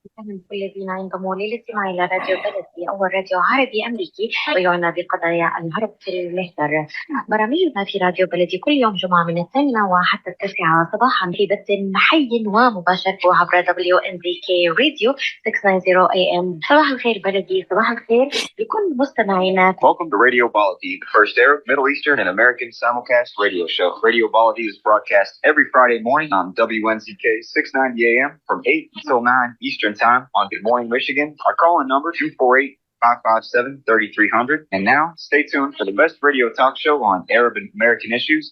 من كل الذين ينضمون للاستماع إلى راديو بلدي أول راديو عربي أمريكي ويعنى بقضايا العرب في المهجر. برامجنا في راديو بلدي كل يوم جمعة من 8 وحتى 9 صباحا في بث حي ومباشر عبر WNZK راديو 690 AM. صباح الخير بلدي، صباح الخير لكل مستمعينا. Welcome to Radio Baladi, the first Arab, Middle Eastern, and American simulcast radio show. Radio Baladi is broadcast every Friday morning on WNZK 690 AM from 8 until 9 Eastern Time on Good Morning Michigan. Our call-in number 248-557-3300. And now, stay tuned for the best radio talk show on Arab and American issues.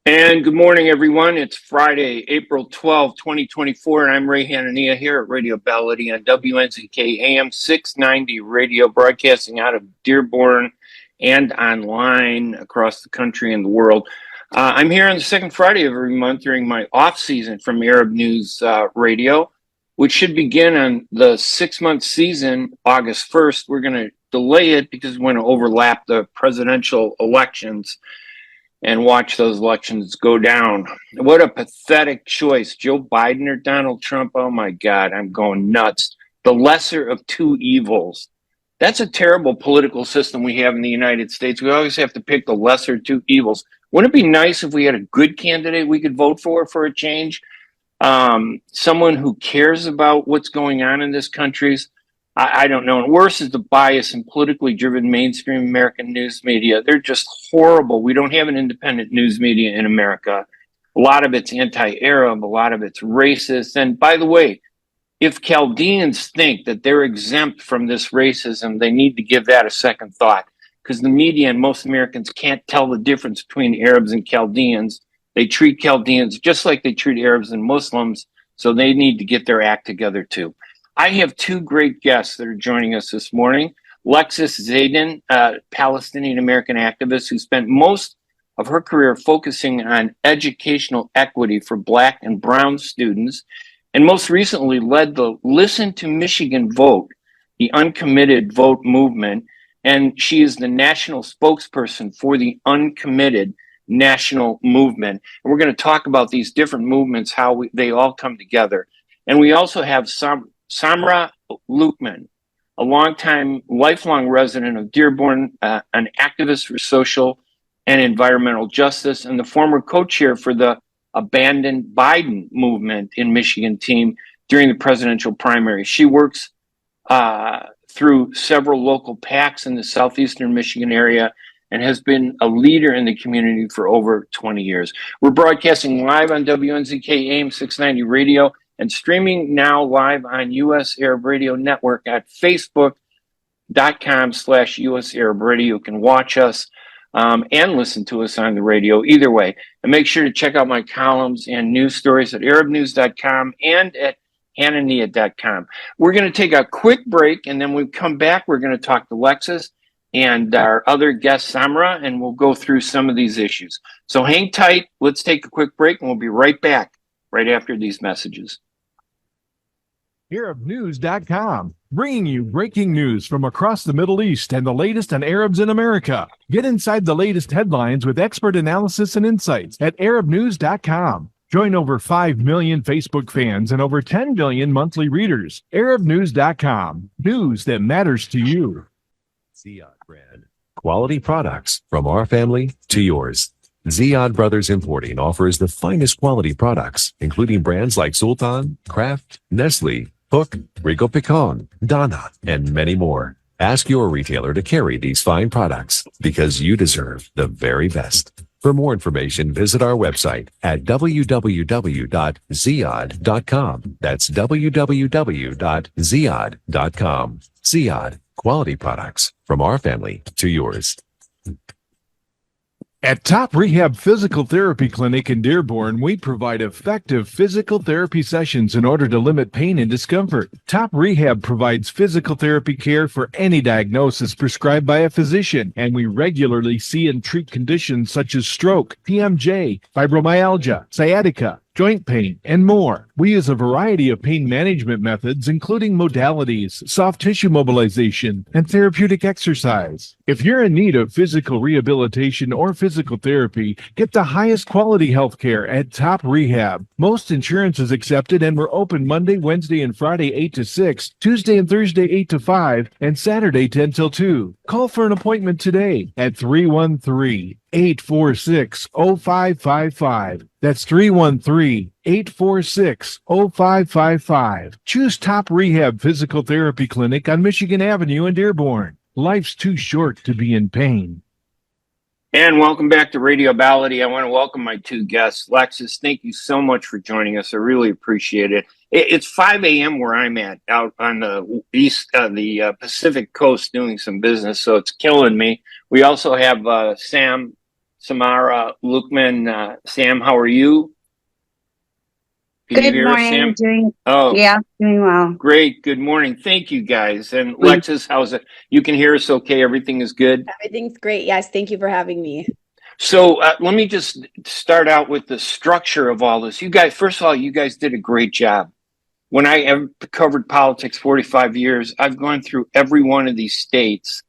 And good morning, everyone. It's Friday, April 12, 2024, and I'm Ray Hanania here at Radio Baladi on WNZK AM 690 radio, broadcasting out of Dearborn and online across the country and the world. I'm here on the second Friday of every month during my off season from Arab News Radio, which should begin on the 6-month season, August 1st. We're going to delay it because we want to overlap the presidential elections and watch those elections go down. What a pathetic choice. Joe Biden or Donald Trump? Oh my God, I'm going nuts. The lesser of two evils. That's a terrible political system we have in the United States. We always have to pick the lesser of two evils. Wouldn't it be nice if we had a good candidate we could vote for a change? Someone who cares about what's going on in this country. I don't know. And worse is the bias and politically driven mainstream American news media. They're just horrible. We don't have an independent news media in America. A lot of it's anti-Arab, a lot of it's racist. And by the way, if Chaldeans think that they're exempt from this racism, they need to give that a second thought, because the media and most Americans can't tell the difference between Arabs and Chaldeans. They treat Chaldeans just like they treat Arabs and Muslims, so they need to get their act together too. I have two great guests that are joining us this morning. Lexis Zayden, a Palestinian-American activist who spent most of her career focusing on educational equity for Black and Brown students, and most recently led the Listen to Michigan Vote, the uncommitted vote movement, and she is the national spokesperson for the Uncommitted National Movement. And we're going to talk about these different movements, how they all come together. And we also have Samra Lukman, a lifelong resident of Dearborn, an activist for social and environmental justice, and the former co-chair for the Abandon Biden movement in Michigan team during the presidential primary. She works through several local PACs in the southeastern Michigan area and has been a leader in the community for over 20 years. We're broadcasting live on WNZK AM 690 radio and streaming now live on US Arab Radio Network at facebook.com/US Arab Radio. You can watch us and listen to us on the radio either way. And make sure to check out my columns and news stories at arabnews.com and at hanania.com. We're going to take a quick break, and then when we come back, we're going to talk to Lexis and our other guest, Samra, and we'll go through some of these issues. So hang tight. Let's take a quick break, and we'll be right back right after these messages. ArabNews.com, bringing you breaking news from across the Middle East and the latest on Arabs in America. Get inside the latest headlines with expert analysis and insights at ArabNews.com. Join over 5 million Facebook fans and over 10 million monthly readers. ArabNews.com, news that matters to you. Ziyad brand. Quality products from our family to yours. Ziyad Brothers Importing offers the finest quality products, including brands like Sultan, Kraft, Nestle, Hook, Rico Picon, Donna, and many more. Ask your retailer to carry these fine products because you deserve the very best. For more information, visit our website at www.ziyad.com. That's www.ziyad.com. Ziyad, quality products from our family to yours. At Top Rehab Physical Therapy Clinic in Dearborn, we provide effective physical therapy sessions in order to limit pain and discomfort. Top Rehab provides physical therapy care for any diagnosis prescribed by a physician, and we regularly see and treat conditions such as stroke, TMJ, fibromyalgia, sciatica, joint pain, and more. We use a variety of pain management methods, including modalities, soft tissue mobilization, and therapeutic exercise. If you're in need of physical rehabilitation or physical therapy, get the highest quality health care at Top Rehab. Most insurance is accepted, and we're open Monday, Wednesday, and Friday 8 to 6, Tuesday and Thursday 8 to 5, and Saturday 10 till 2. Call for an appointment today at 313-846-0555. That's 313-846-0555. Choose Top Rehab Physical Therapy Clinic on Michigan Avenue in Dearborn. Life's too short to be in pain. And welcome back to Radio Ballady. I want to welcome my two guests. Lexus, thank you so much for joining us. I really appreciate it. It's 5 a.m. where I'm at, out on the the Pacific Coast doing some business, so it's killing me. We also have Sam, Samara Lukman. Sam, how are you? Can Good you hear morning. us, Sam? Doing well. Great. Good morning. Thank you, guys. And Lexus, how's it? You can hear us okay? Everything is good? Everything's great. Yes, thank you for having me. So let me just start out with the structure of all this. You guys, first of all, you guys did a great job. When I have covered politics 45 years, I've gone through every one of these states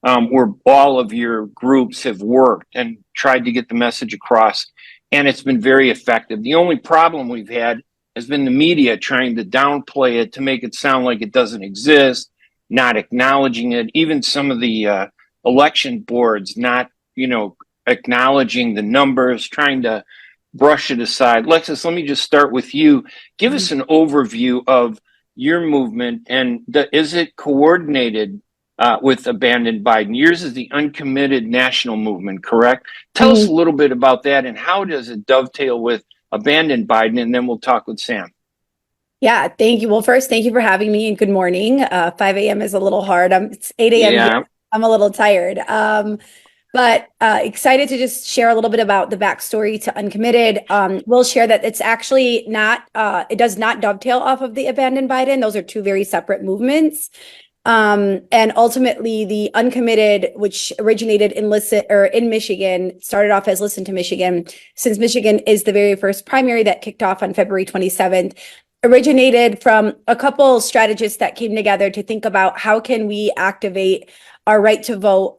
where all of your groups have worked and tried to get the message across, and it's been very effective. The only problem we've had has been the media trying to downplay it to make it sound like it doesn't exist, not acknowledging it. Even some of the election boards not, acknowledging the numbers, trying to brush it aside. Lexus, let me just start with you. Give us an overview of your movement, and is it coordinated with Abandon Biden? Yours is the Uncommitted National Movement, correct? Tell us a little bit about that, and how does it dovetail with Abandon Biden, and then we'll talk with Sam. Yeah, thank you. Well, first, thank you for having me, and good morning. 5 a.m. is a little hard. It's 8 a.m. here. I'm a little tired. But excited to just share a little bit about the backstory to Uncommitted. We'll share that it's actually not, it does not dovetail off of the Abandon Biden. Those are two very separate movements. And ultimately, the Uncommitted, which originated in Michigan, started off as Listen to Michigan, since Michigan is the very first primary that kicked off on February 27th. Originated from a couple strategists that came together to think about how can we activate our right to vote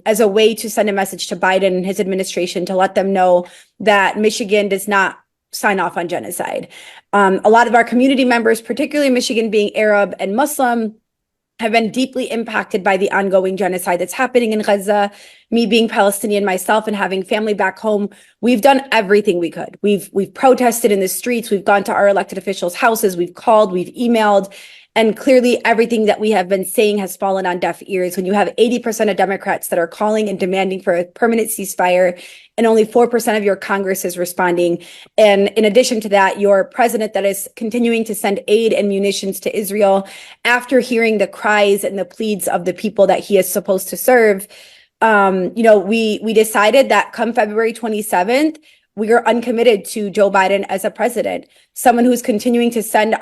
as a way to send a message to Biden and his administration to let them know that Michigan does not sign off on genocide. A lot of our community members, particularly Michigan being Arab and Muslim, have been deeply impacted by the ongoing genocide that's happening in Gaza. Me being Palestinian myself and having family back home, we've done everything we could. We've protested in the streets. We've gone to our elected officials' houses. We've called, we've emailed. And clearly everything that we have been saying has fallen on deaf ears when you have 80% of Democrats that are calling and demanding for a permanent ceasefire, and only 4% of your Congress is responding. And in addition to that, your president that is continuing to send aid and munitions to Israel after hearing the cries and the pleads of the people that he is supposed to serve. We decided that come February 27th, we are uncommitted to Joe Biden as a president, someone who's continuing to send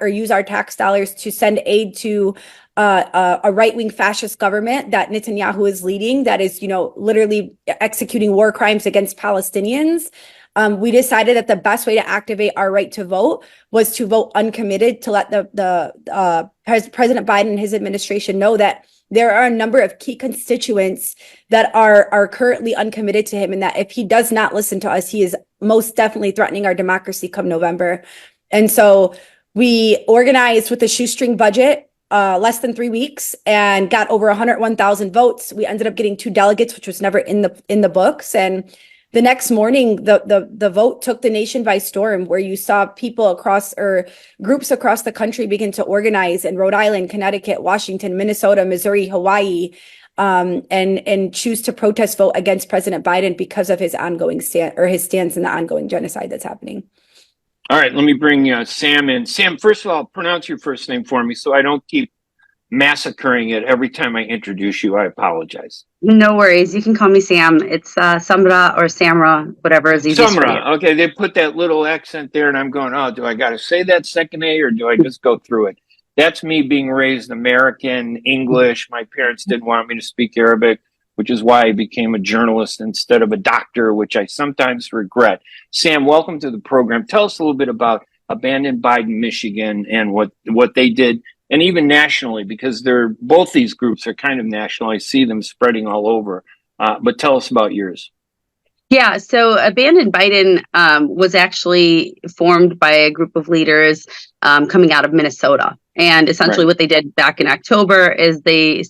use our tax dollars to send aid to a right-wing fascist government that Netanyahu is leading, that is, literally executing war crimes against Palestinians. We decided that the best way to activate our right to vote was to vote uncommitted, to let President Biden and his administration know that there are a number of key constituents that are currently uncommitted to him, and that if he does not listen to us, he is most definitely threatening our democracy come November. And so we organized with a shoestring budget, less than 3 weeks, and got over 101,000 votes. We ended up getting 2 delegates, which was never in the books. And the next morning, the vote took the nation by storm, where you saw people groups across the country begin to organize in Rhode Island, Connecticut, Washington, Minnesota, Missouri, Hawaii, and choose to protest vote against President Biden because of his his stance in the ongoing genocide that's happening. All right, let me bring Sam in. Sam, first of all, pronounce your first name for me so I don't keep massacring it every time I introduce you. I apologize. No worries. You can call me Sam. It's Samra or Samra, whatever is easiest for you. Samra. Okay, they put that little accent there, and I'm going, oh, do I got to say that second A, or do I just go through it? That's me being raised American, English. My parents didn't want me to speak Arabic, which is why I became a journalist instead of a doctor, which I sometimes regret. Sam, welcome to the program. Tell us a little bit about abandon Biden, Michigan, and what they did, and even nationally, because both these groups are kind of national. I see them spreading all over. But tell us about yours. Yeah, so Abandon Biden was actually formed by a group of leaders coming out of Minnesota. And essentially what they did back in October is they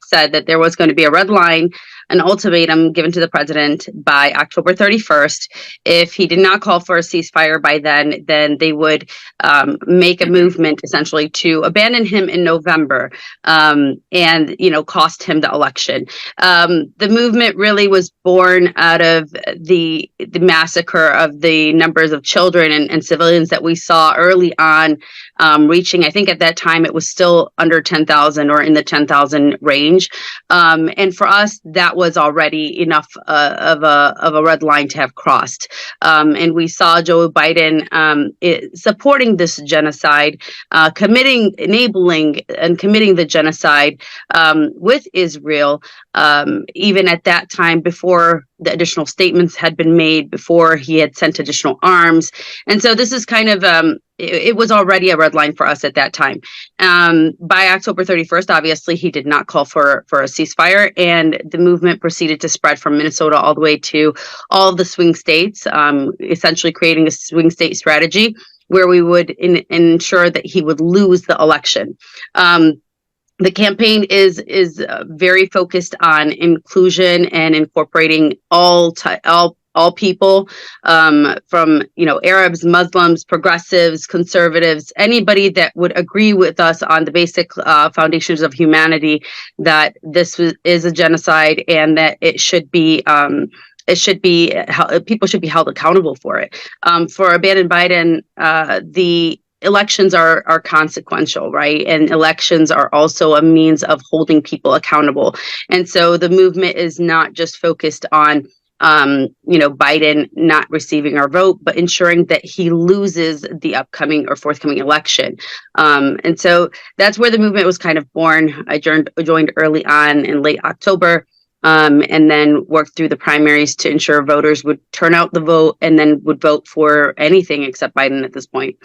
said that there was going to be a red line, an ultimatum given to the president by October 31st. If he did not call for a ceasefire by then they would make a movement essentially to abandon him in November and, cost him the election. The movement really was born out of the massacre of the numbers of children and civilians that we saw early on, reaching, I think at that time it was still under 10,000 or in the 10,000 range. And for us, that was already enough of a red line to have crossed. And we saw Joe Biden supporting this genocide, enabling and committing the genocide with Israel, even at that time before the additional statements had been made, before he had sent additional arms. And so this is kind of, it was already a red line for us at that time. By October 31st, obviously, he did not call for a ceasefire, and the movement proceeded to spread from Minnesota all the way to all of the swing states, essentially creating a swing state strategy where we would ensure that he would lose the election. The campaign is very focused on inclusion and incorporating all people, from Arabs, Muslims, progressives, conservatives, anybody that would agree with us on the basic foundations of humanity, that this is a genocide and that it should be. People should be held accountable for it. For Abandon Biden, the elections are consequential, right? And elections are also a means of holding people accountable. And so the movement is not just focused on, Biden not receiving our vote, but ensuring that he loses the upcoming or forthcoming election. And so that's where the movement was kind of born. I joined early on in late October. And then worked through the primaries to ensure voters would turn out the vote and then would vote for anything except Biden at this point.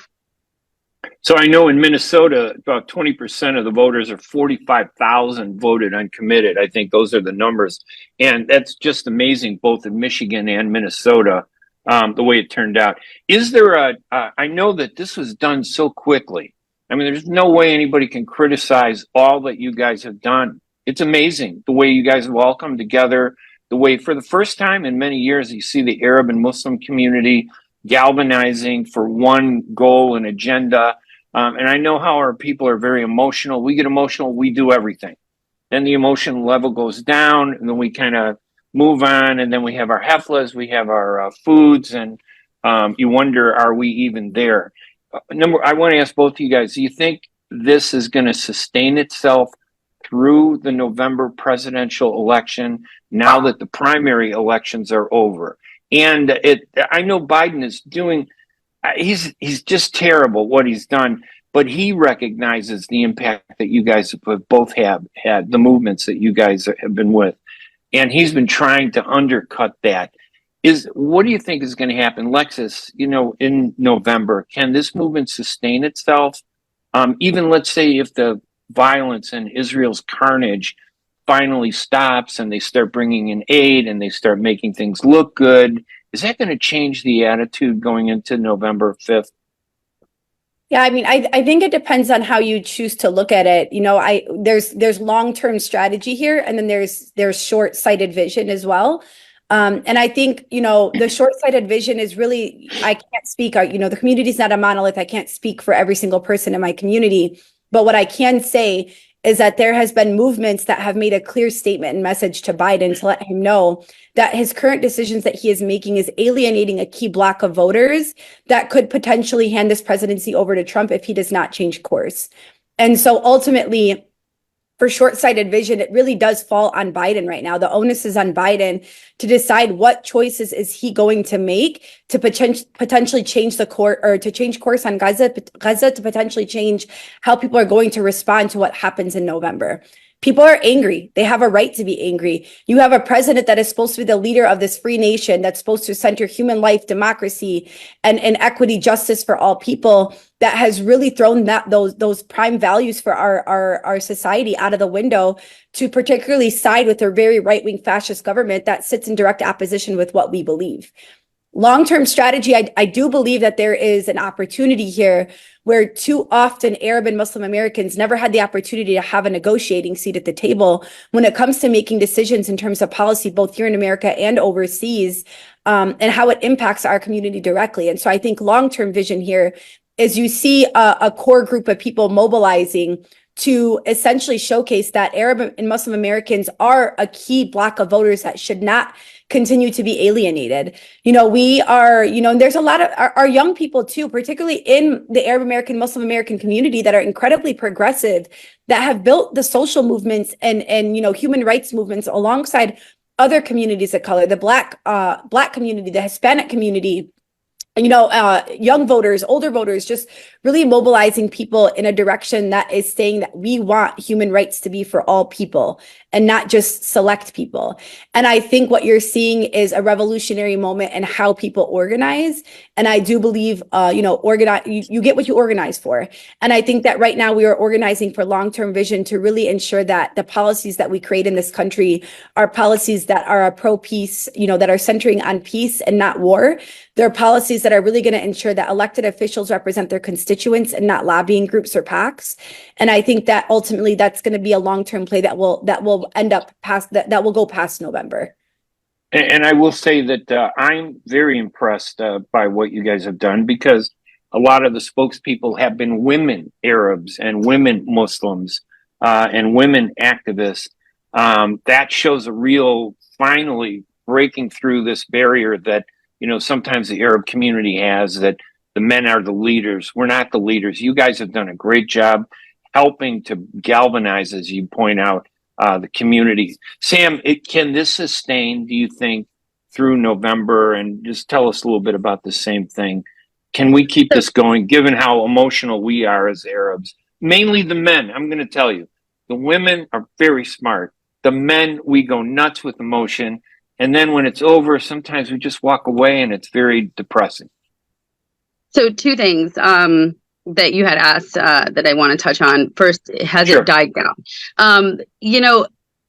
So I know in Minnesota, about 20% of the voters, or 45,000, voted uncommitted. I think those are the numbers. And that's just amazing, both in Michigan and Minnesota, the way it turned out. Is there I know that this was done so quickly. I mean, there's no way anybody can criticize all that you guys have done. It's amazing the way you guys have all come together, the way for the first time in many years, you see the Arab and Muslim community galvanizing for one goal and agenda. And I know how our people are very emotional. We get emotional, we do everything. Then the emotion level goes down, and then we kind of move on, and then we have our heflas, we have our foods, and you wonder, are we even there? I want to ask both of you guys, do you think this is going to sustain itself through the November presidential election, now that the primary elections are over? And I know Biden is doing, he's just terrible what he's done, but he recognizes the impact that you guys both have had, the movements that you guys have been with. And he's been trying to undercut that. What do you think is going to happen? Lexus, in November, can this movement sustain itself? Even let's say if the violence and Israel's carnage finally stops and they start bringing in aid and they start making things look good, is that going to change the attitude going into November 5th? Yeah, I mean, I think it depends on how you choose to look at it. There's long-term strategy here, and then there's short-sighted vision as well. And I think, the short-sighted vision is really, I can't speak, the community is not a monolith. I can't speak for every single person in my community. But what I can say is that there has been movements that have made a clear statement and message to Biden to let him know that his current decisions that he is making is alienating a key block of voters that could potentially hand this presidency over to Trump if he does not change course. And so ultimately, for short-sighted vision, it really does fall on Biden right now. The onus is on Biden to decide what choices is he going to make to potentially change the course, or to change course on Gaza, to potentially change how people are going to respond to what happens in November. People are angry. They have a right to be angry. You have a president that is supposed to be the leader of this free nation, that's supposed to center human life, democracy, and equity, justice for all people, that has really thrown those prime values for our society out of the window to particularly side with a very right-wing fascist government that sits in direct opposition with what we believe. Long-term strategy, I do believe that there is an opportunity here where too often Arab and Muslim Americans never had the opportunity to have a negotiating seat at the table when it comes to making decisions in terms of policy, both here in America and overseas, and how it impacts our community directly. And so I think long-term vision here is you see a core group of people mobilizing to essentially showcase that Arab and Muslim Americans are a key block of voters that should not continue to be alienated. We are, and there's a lot of our young people too, particularly in the Arab American, Muslim American community, that are incredibly progressive, that have built the social movements and human rights movements alongside other communities of color, the Black community, the Hispanic community, young voters, older voters, just really mobilizing people in a direction that is saying that we want human rights to be for all people and not just select people. And I think what you're seeing is a revolutionary moment in how people organize. And I do believe, you get what you organize for. And I think that right now we are organizing for long-term vision to really ensure that the policies that we create in this country are policies that are pro-peace, that are centering on peace and not war. They're policies that are really going to ensure that elected officials represent their constituents and not lobbying groups or PACs. And I think that ultimately that's going to be a long-term play that will end up that will go past November. And I will say that I'm very impressed by what you guys have done, because a lot of the spokespeople have been women Arabs and women Muslims and women activists. That shows a real finally breaking through this barrier that sometimes the Arab community has, that the men are the leaders. We're not the leaders. You guys have done a great job helping to galvanize, as you point out, the community. Sam, can this sustain, do you think, through November? And just tell us a little bit about the same thing. Can we keep this going, given how emotional we are as Arabs? Mainly the men, I'm going to tell you. The women are very smart. The men, we go nuts with emotion. And then when it's over, sometimes we just walk away and it's very depressing. So two things that you had asked that I want to touch on. First, has Sure. it died down?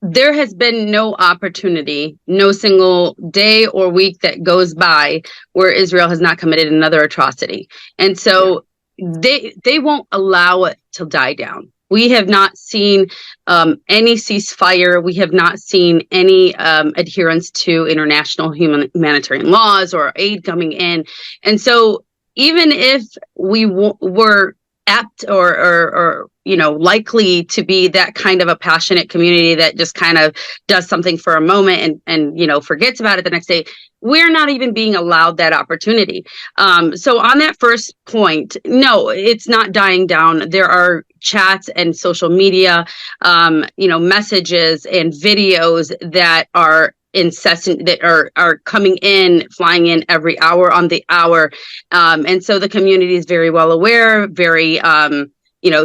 There has been no opportunity, no single day or week that goes by where Israel has not committed another atrocity. And so they won't allow it to die down. We have not seen any ceasefire. We have not seen any adherence to international humanitarian laws or aid coming in. And so even if we were apt or likely to be that kind of a passionate community that just kind of does something for a moment and forgets about it the next day, we're not even being allowed that opportunity. So on that first point, no, it's not dying down. There are chats and social media, messages and videos that are incessant, that are coming in, flying in every hour on the hour. And so the community is very well aware, very,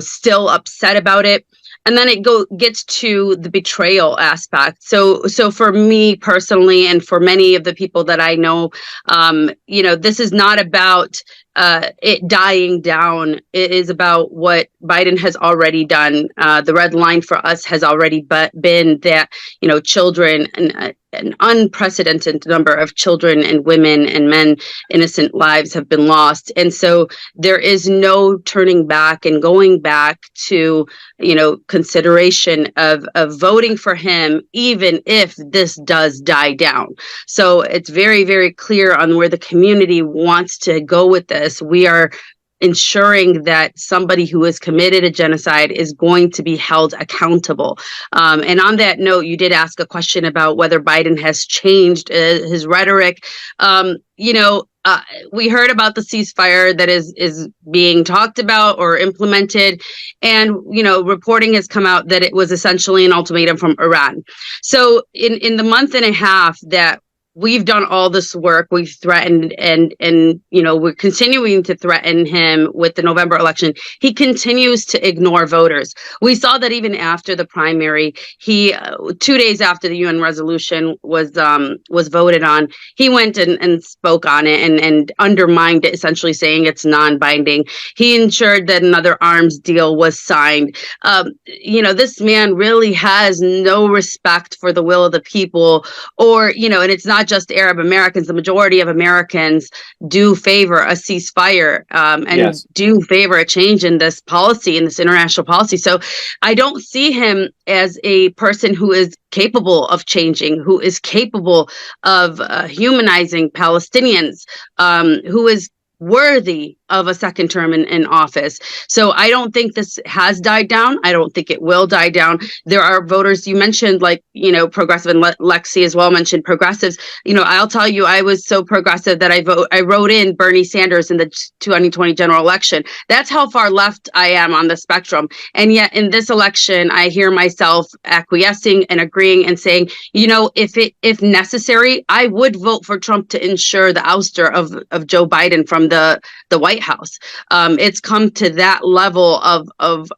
still upset about it. And then it gets to the betrayal aspect. So for me personally, and for many of the people that I know, this is not about it dying down. It is about what Biden has already done. The red line for us has already been that, children, an unprecedented number of children and women and men, innocent lives have been lost. And so there is no turning back and going back to, consideration of voting for him, even if this does die down. So it's very, very clear on where the community wants to go with this. We are ensuring that somebody who has committed a genocide is going to be held accountable. And on that note, you did ask a question about whether Biden has changed his rhetoric. We heard about the ceasefire that is being talked about or implemented, and reporting has come out that it was essentially an ultimatum from Iran. So in the month and a half that we've done all this work, we've threatened and we're continuing to threaten him with the November election. He continues to ignore voters. We saw that even after the primary, he 2 days after the UN resolution was voted on, he went and spoke on it and undermined it, essentially saying it's non-binding. He ensured that another arms deal was signed. This man really has no respect for the will of the people, and it's not just Arab Americans. The majority of Americans do favor a ceasefire and do favor a change in this policy, in this international policy. So I don't see him as a person who is capable of changing, who is capable of humanizing Palestinians, who is worthy of a second term in office. So I don't think this has died down. I don't think it will die down. There are voters you mentioned, progressive, and Lexi as well mentioned progressives. I'll tell you, I was so progressive that I wrote in Bernie Sanders in the 2020 general election. That's how far left I am on the spectrum. And yet in this election, I hear myself acquiescing and agreeing and saying, if necessary, I would vote for Trump to ensure the ouster of Joe Biden from the White House. It's come to that level of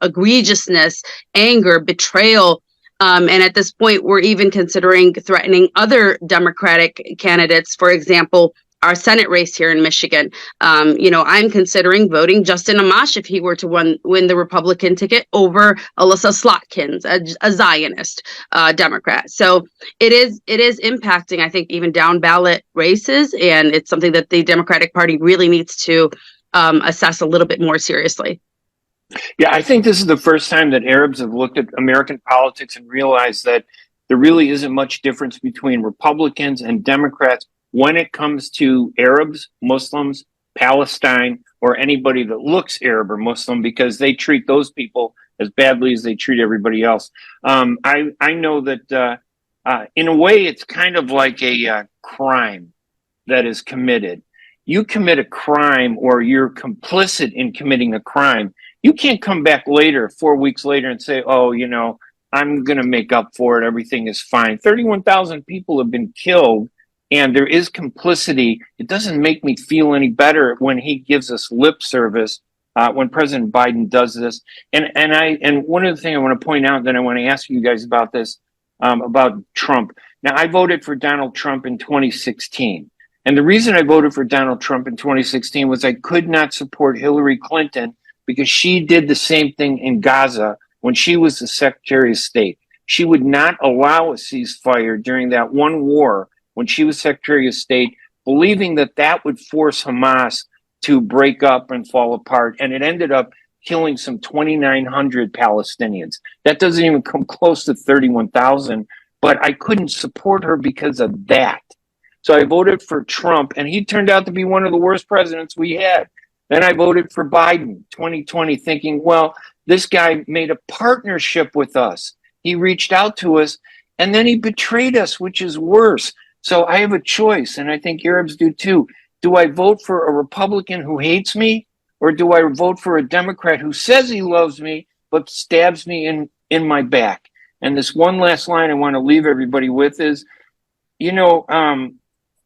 egregiousness, anger, betrayal. And at this point, we're even considering threatening other Democratic candidates. For example, our Senate race here in Michigan. I'm considering voting Justin Amash if he were to win the Republican ticket over Alyssa Slotkins, a Zionist Democrat. So it is impacting, I think, even down ballot races, and it's something that the Democratic Party really needs to assess a little bit more seriously. Yeah, I think this is the first time that Arabs have looked at American politics and realized that there really isn't much difference between Republicans and Democrats when it comes to Arabs, Muslims, Palestine, or anybody that looks Arab or Muslim, because they treat those people as badly as they treat everybody else. I know that in a way, it's kind of like a crime that is committed. You commit a crime, or you're complicit in committing a crime. You can't come back later, 4 weeks later, and say, I'm going to make up for it. Everything is fine. 31,000 people have been killed, and there is complicity. It doesn't make me feel any better when he gives us lip service, when President Biden does this. And one of the things I want to point out, that I want to ask you guys about this, about Trump. Now, I voted for Donald Trump in 2016. And the reason I voted for Donald Trump in 2016 was I could not support Hillary Clinton because she did the same thing in Gaza when she was the Secretary of State. She would not allow a ceasefire during that one war when she was Secretary of State, believing that that would force Hamas to break up and fall apart. And it ended up killing some 2,900 Palestinians. That doesn't even come close to 31,000, but I couldn't support her because of that. So I voted for Trump, and he turned out to be one of the worst presidents we had. Then I voted for Biden 2020, thinking, well, this guy made a partnership with us. He reached out to us, and then he betrayed us, which is worse. So I have a choice, and I think Arabs do too. Do I vote for a Republican who hates me, or do I vote for a Democrat who says he loves me but stabs me in my back? And this one last line I want to leave everybody with is,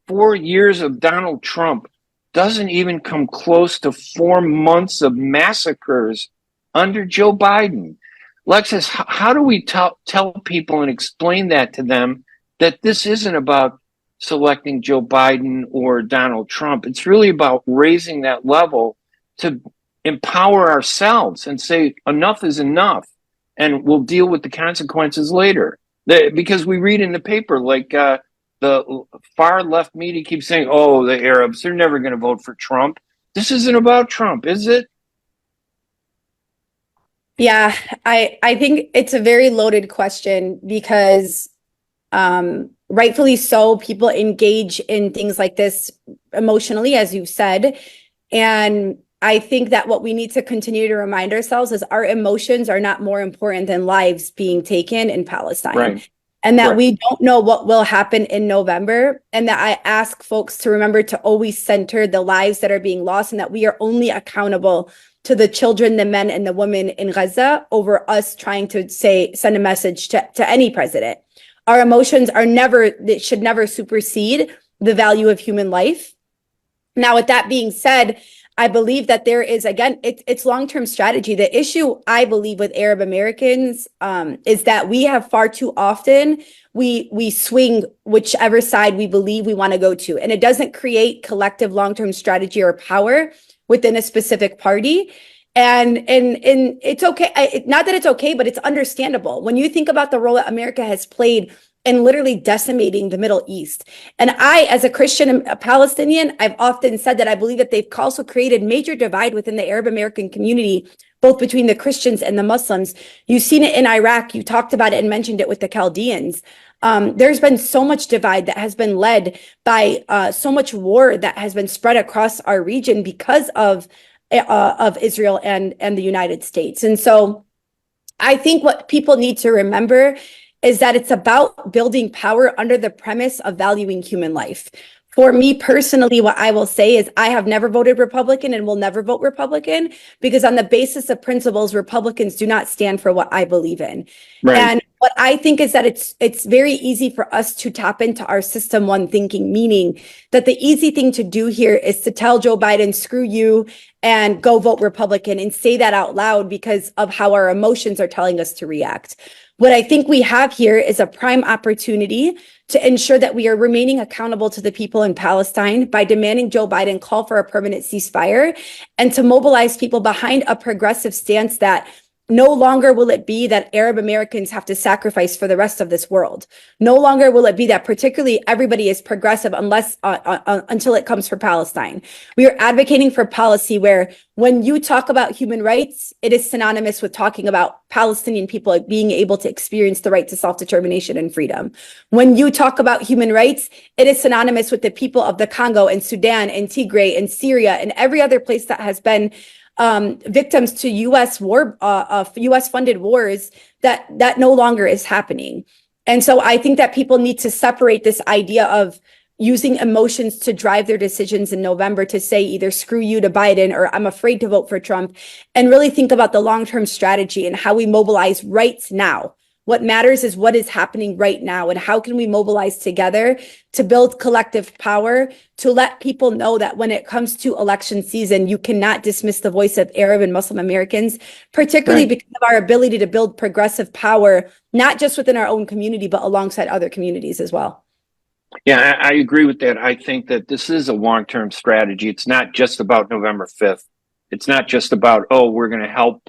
4 years of Donald Trump doesn't even come close to 4 months of massacres under Joe Biden. Lexus, how do we tell people and explain that to them, that this isn't about selecting Joe Biden or Donald Trump? It's really about raising that level to empower ourselves and say enough is enough, and we'll deal with the consequences later. Because we read in the paper, the far left media keeps saying, the Arabs, they're never going to vote for Trump. This isn't about Trump, is it? Yeah, I think it's a very loaded question because rightfully so, people engage in things like this emotionally, as you said. And I think that what we need to continue to remind ourselves is our emotions are not more important than lives being taken in Palestine. Right. And that Right. we don't know what will happen in November. And that I ask folks to remember to always center the lives that are being lost, and that we are only accountable to the children, the men, and the women in Gaza over us trying to send a message to any president. Our emotions they should never supersede the value of human life. Now, with that being said, I believe that there is, again, it's long-term strategy. The issue, I believe, with Arab Americans is that we have far too often, we swing whichever side we believe we want to go to. And it doesn't create collective long-term strategy or power within a specific party. And it's okay. Not that it's okay, but it's understandable. When you think about the role that America has played and literally decimating the Middle East. And I, as a Christian and a Palestinian, I've often said that I believe that they've also created major divide within the Arab American community, both between the Christians and the Muslims. You've seen it in Iraq. You talked about it and mentioned it with the Chaldeans. There's been so much divide that has been led by so much war that has been spread across our region because of Israel and the United States. And so I think what people need to remember is that it's about building power under the premise of valuing human life. For me personally, what I will say is I have never voted Republican and will never vote Republican, because on the basis of principles, Republicans do not stand for what I believe in. Right. And what I think is that it's very easy for us to tap into our system one thinking, meaning that the easy thing to do here is to tell Joe Biden, screw you, and go vote Republican, and say that out loud because of how our emotions are telling us to react. What I think we have here is a prime opportunity to ensure that we are remaining accountable to the people in Palestine by demanding Joe Biden call for a permanent ceasefire, and to mobilize people behind a progressive stance that no longer will it be that Arab Americans have to sacrifice for the rest of this world. No longer will it be that particularly everybody is progressive until it comes for Palestine. We are advocating for policy where when you talk about human rights, it is synonymous with talking about Palestinian people being able to experience the right to self-determination and freedom. When you talk about human rights, it is synonymous with the people of the Congo and Sudan and Tigray and Syria and every other place that has been victims to U.S. funded wars that no longer is happening. And so I think that people need to separate this idea of using emotions to drive their decisions in November to say either screw you to Biden or I'm afraid to vote for Trump, and really think about the long-term strategy and how we mobilize right now. What matters is what is happening right now, and how can we mobilize together to build collective power, to let people know that when it comes to election season, you cannot dismiss the voice of Arab and Muslim Americans, particularly because of our ability to build progressive power, not just within our own community, but alongside other communities as well. Yeah, I agree with that. I think that this is a long-term strategy. It's not just about November 5th. It's not just about, oh, we're going to help,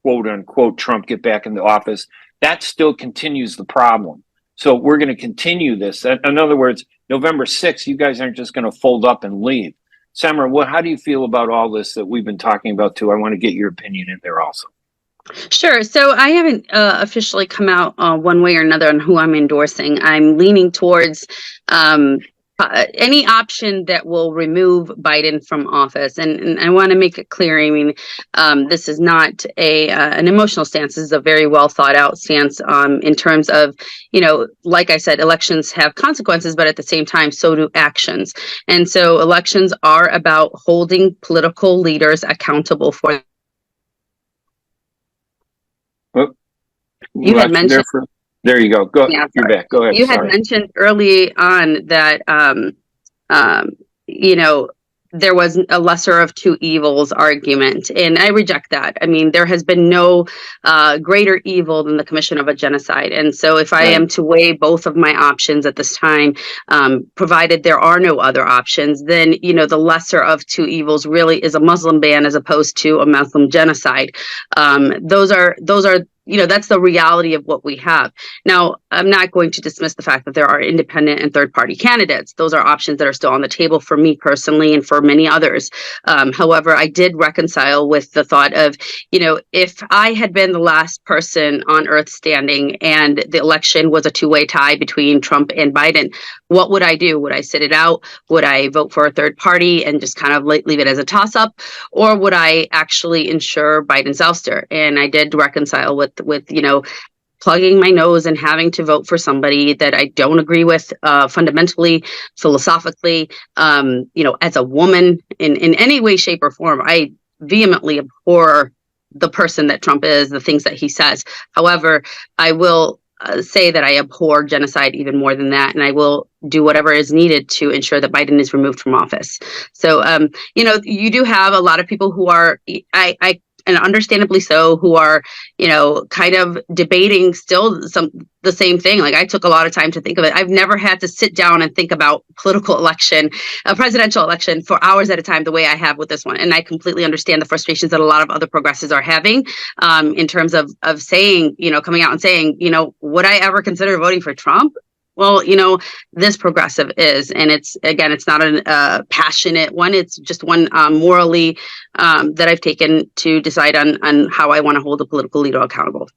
quote unquote, Trump get back into office. That still continues the problem. So we're going to continue this. In other words, November 6th, you guys aren't just going to fold up and leave. Samara, how do you feel about all this that we've been talking about too? I want to get your opinion in there also. Sure. So I haven't officially come out one way or another on who I'm endorsing. I'm leaning towards any option that will remove Biden from office. And I want to make it clear, I mean, this is not an emotional stance. This is a very well thought out stance in terms of, like I said, elections have consequences, but at the same time, so do actions. And so elections are about holding political leaders accountable for. You had mentioned. There you go. Yeah, you're back. Go ahead. You had mentioned early on that, there was a lesser of two evils argument, and I reject that. I mean, there has been no greater evil than the commission of a genocide. And so if I am to weigh both of my options at this time, provided there are no other options, then, the lesser of two evils really is a Muslim ban as opposed to a Muslim genocide. Those are that's the reality of what we have. Now, I'm not going to dismiss the fact that there are independent and third-party candidates. Those are options that are still on the table for me personally and for many others. However, I did reconcile with the thought of, if I had been the last person on earth standing and the election was a two-way tie between Trump and Biden, what would I do? Would I sit it out? Would I vote for a third party and just kind of leave it as a toss-up? Or would I actually ensure Biden's ouster? And I did reconcile with plugging my nose and having to vote for somebody that I don't agree with fundamentally, philosophically, as a woman in any way, shape, or form. I vehemently abhor the person that Trump is, the things that he says. However, I will say that I abhor genocide even more than that, and I will do whatever is needed to ensure that Biden is removed from office. So, you do have a lot of people who are, and understandably so, who are, kind of debating still the same thing. Like, I took a lot of time to think of it. I've never had to sit down and think about a presidential election for hours at a time the way I have with this one. And I completely understand the frustrations that a lot of other progressives are having in terms of saying, coming out and saying, would I ever consider voting for Trump? Well, this progressive is, and it's not a passionate one. It's just one morally that I've taken to decide on how I want to hold a political leader accountable.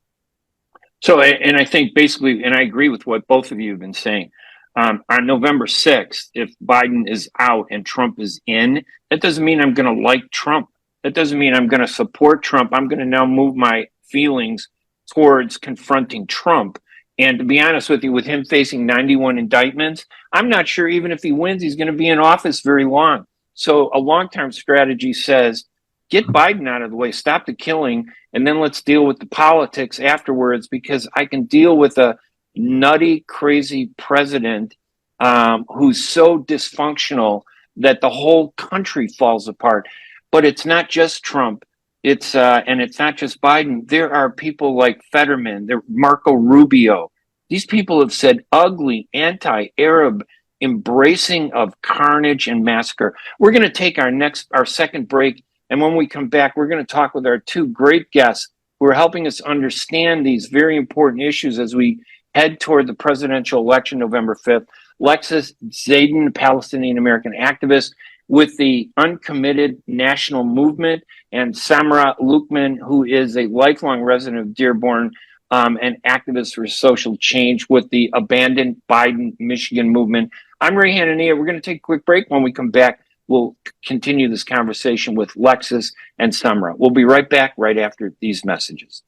So, and I think basically, and I agree with what both of you have been saying. On November 6th, if Biden is out and Trump is in, that doesn't mean I'm going to like Trump. That doesn't mean I'm going to support Trump. I'm going to now move my feelings towards confronting Trump. And to be honest with you, with him facing 91 indictments, I'm not sure even if he wins, he's going to be in office very long. So a long-term strategy says, get Biden out of the way, stop the killing, and then let's deal with the politics afterwards, because I can deal with a nutty, crazy president who's so dysfunctional that the whole country falls apart. But it's not just Trump. And it's not just Biden. There are people like Fetterman, Marco Rubio. These people have said ugly, anti-Arab, embracing of carnage and massacre. We're going to take our second break. And when we come back, we're going to talk with our two great guests who are helping us understand these very important issues as we head toward the presidential election, November 5th. Lexis Zayden, Palestinian American activist with the Uncommitted National Movement, and Samra Lukman, who is a lifelong resident of Dearborn and activist for social change with the Abandon Biden Michigan movement. I'm Ray Hanania. We're going to take a quick break. When we come back, we'll continue this conversation with Lexis and Samra. We'll be right back right after these messages.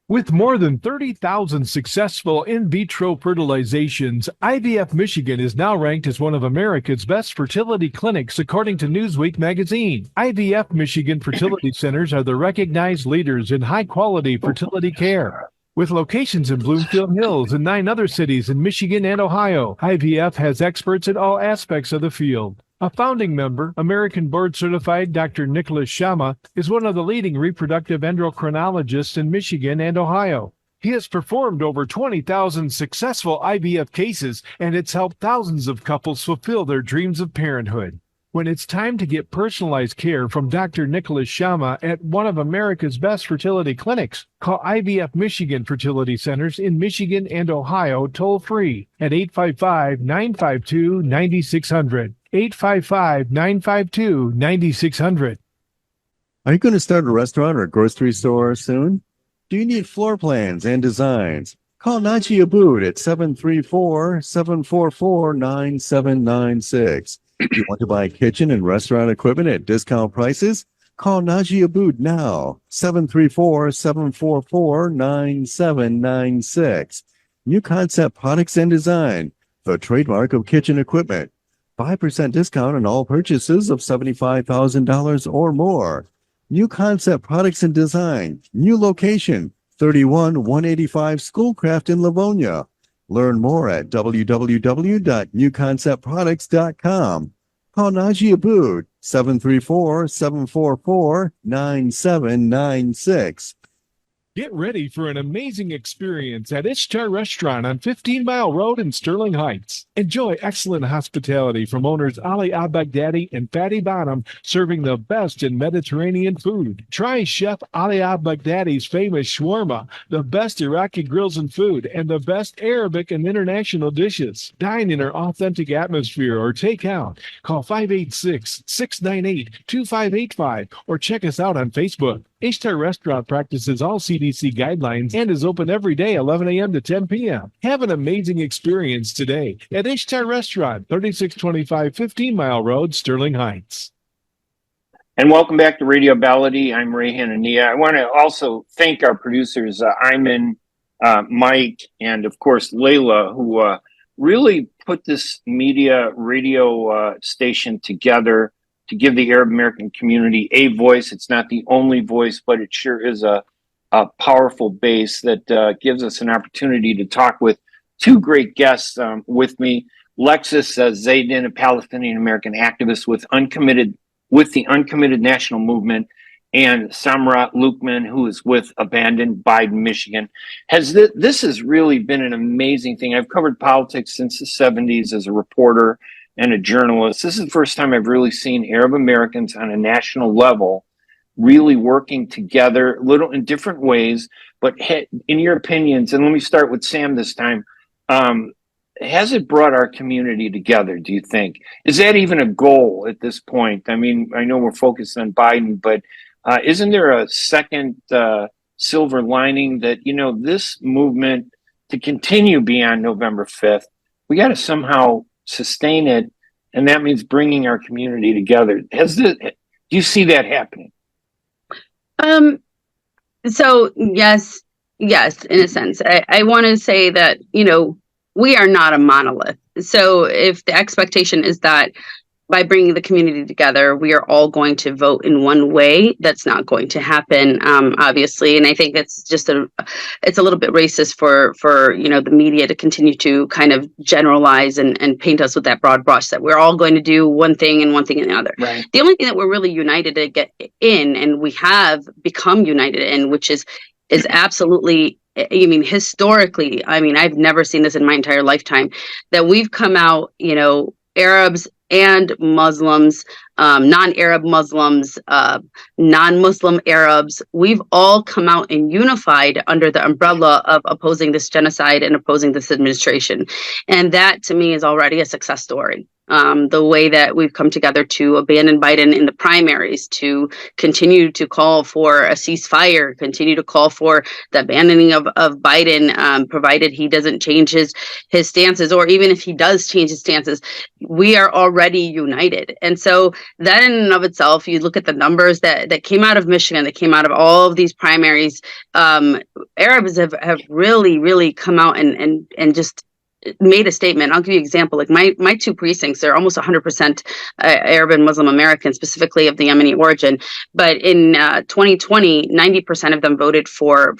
With more than 30,000 successful in vitro fertilizations, IVF Michigan is now ranked as one of America's best fertility clinics, according to Newsweek magazine. IVF Michigan fertility centers are the recognized leaders in high-quality fertility care. With locations in Bloomfield Hills and 9 other cities in Michigan and Ohio, IVF has experts in all aspects of the field. A founding member, American board-certified Dr. Nicholas Shama, is one of the leading reproductive endocrinologists in Michigan and Ohio. He has performed over 20,000 successful IVF cases, and it's helped thousands of couples fulfill their dreams of parenthood. When it's time to get personalized care from Dr. Nicholas Shama at one of America's best fertility clinics, call IVF Michigan Fertility Centers in Michigan and Ohio toll-free at 855-952-9600. 855-952-9600. Are you going to start a restaurant or grocery store soon? Do you need floor plans and designs? Call Najee Abood at 734-744-9796. Do you want to buy kitchen and restaurant equipment at discount prices? Call Najee Abood now, 734-744-9796. New Concept Products and Design, the trademark of kitchen equipment. 5% discount on all purchases of $75,000 or more. New Concept Products and Design. New location, 31185 Schoolcraft in Livonia. Learn more at www.newconceptproducts.com. Call Najee Abood, 734-744-9796. Get ready for an amazing experience at Ishtar Restaurant on 15 Mile Road in Sterling Heights. Enjoy excellent hospitality from owners Ali Al-Baghdadi and Fatty Bottom, serving the best in Mediterranean food. Try Chef Ali Al-Baghdadi's famous shawarma, the best Iraqi grills and food, and the best Arabic and international dishes. Dine in our authentic atmosphere or take out. Call 586-698-2585 or check us out on Facebook. Ishtar Restaurant practices all CDC guidelines and is open every day 11 a.m. to 10 p.m. Have an amazing experience today at Ishtar Restaurant, 3625 15 Mile Road, Sterling Heights. And welcome back to Radio Ballady. I'm Ray Hanania. I want to also thank our producers, Ayman, Mike, and of course, Layla, who really put this media radio station together to give the Arab American community a voice. It's not the only voice, but it sure is a powerful base that gives us an opportunity to talk with two great guests with me. Lexus Zaydin, a Palestinian American activist with the Uncommitted National Movement, and Samra Lukman, who is with Abandon Biden, Michigan. This has really been an amazing thing. I've covered politics since the 70s as a reporter and a journalist. This is the first time I've really seen Arab Americans on a national level really working together, little in different ways. But in your opinions, and let me start with Sam this time, has it brought our community together, do you think? Is that even a goal at this point? I mean, I know we're focused on Biden, but isn't there a second silver lining that, this movement to continue beyond November 5th, we got to somehow sustain it, and that means bringing our community together. Do you see that happening? So yes, in a sense. I want to say that, we are not a monolith. So if the expectation is that by bringing the community together, we are all going to vote in one way, that's not going to happen, obviously. And I think it's just it's a little bit racist for the media to continue to kind of generalize and paint us with that broad brush that we're all going to do one thing and another. Right. The only thing that we're really united to get in, and we have become united in, which is absolutely, historically, I've never seen this in my entire lifetime, that we've come out, Arabs and Muslims, non-Arab Muslims, non-Muslim Arabs, we've all come out and unified under the umbrella of opposing this genocide and opposing this administration. And that, to me, is already a success story. The way that we've come together to abandon Biden in the primaries, to continue to call for a ceasefire, continue to call for the abandoning of Biden, provided he doesn't change his stances, or even if he does change his stances, we are already united. And so that in and of itself, you look at the numbers that came out of Michigan, that came out of all of these primaries, Arabs have really, really come out and just made a statement. I'll give you an example. Like my two precincts are almost 100% Arab and Muslim American, specifically of the Yemeni origin. But in 2020, 90% of them voted for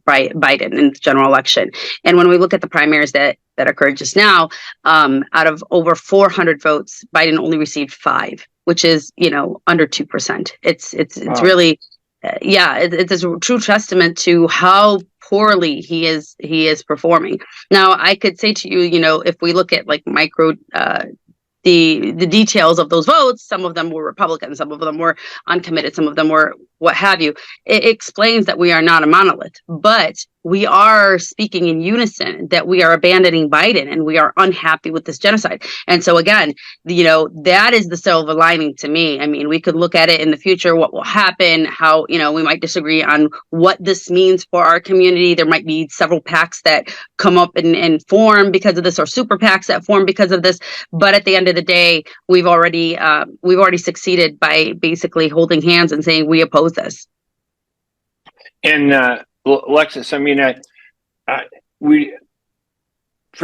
Biden in the general election. And when we look at the primaries that occurred just now, out of over 400 votes, Biden only received 5, which is under 2%. It's wow. Really. It's a true testament to how poorly he is performing. Now, I could say to you, if we look at like micro the details of those votes, some of them were Republican, some of them were uncommitted, some of them were what have you. It explains that we are not a monolith, but we are speaking in unison that we are abandoning Biden and we are unhappy with this genocide. And so again, that is the silver lining to me. We could look at it in the future, what will happen, how, we might disagree on what this means for our community. There might be several PACs that come up and form because of this, or super PACs that form because of this. But at the end of the day, we've already succeeded by basically holding hands and saying we oppose this. And Alexis, for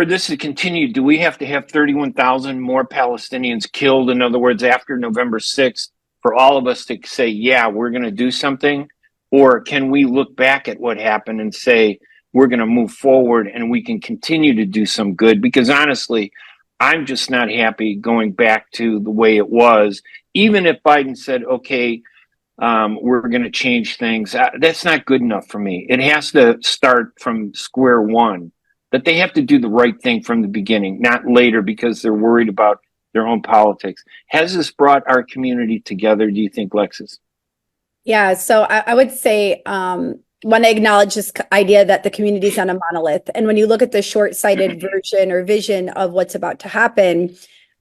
this to continue, do we have to have 31,000 more Palestinians killed? In other words, after November 6th, for all of us to say, yeah, we're going to do something? Or can we look back at what happened and say, we're going to move forward and we can continue to do some good? Because honestly, I'm just not happy going back to the way it was. Even if Biden said, okay, we're going to change things. That's not good enough for me. It has to start from square one, that they have to do the right thing from the beginning, not later because they're worried about their own politics. Has this brought our community together, do you think, Lexus? Yeah, so I would say want to acknowledge this idea that the community is not a monolith. And when you look at the short-sighted version or vision of what's about to happen,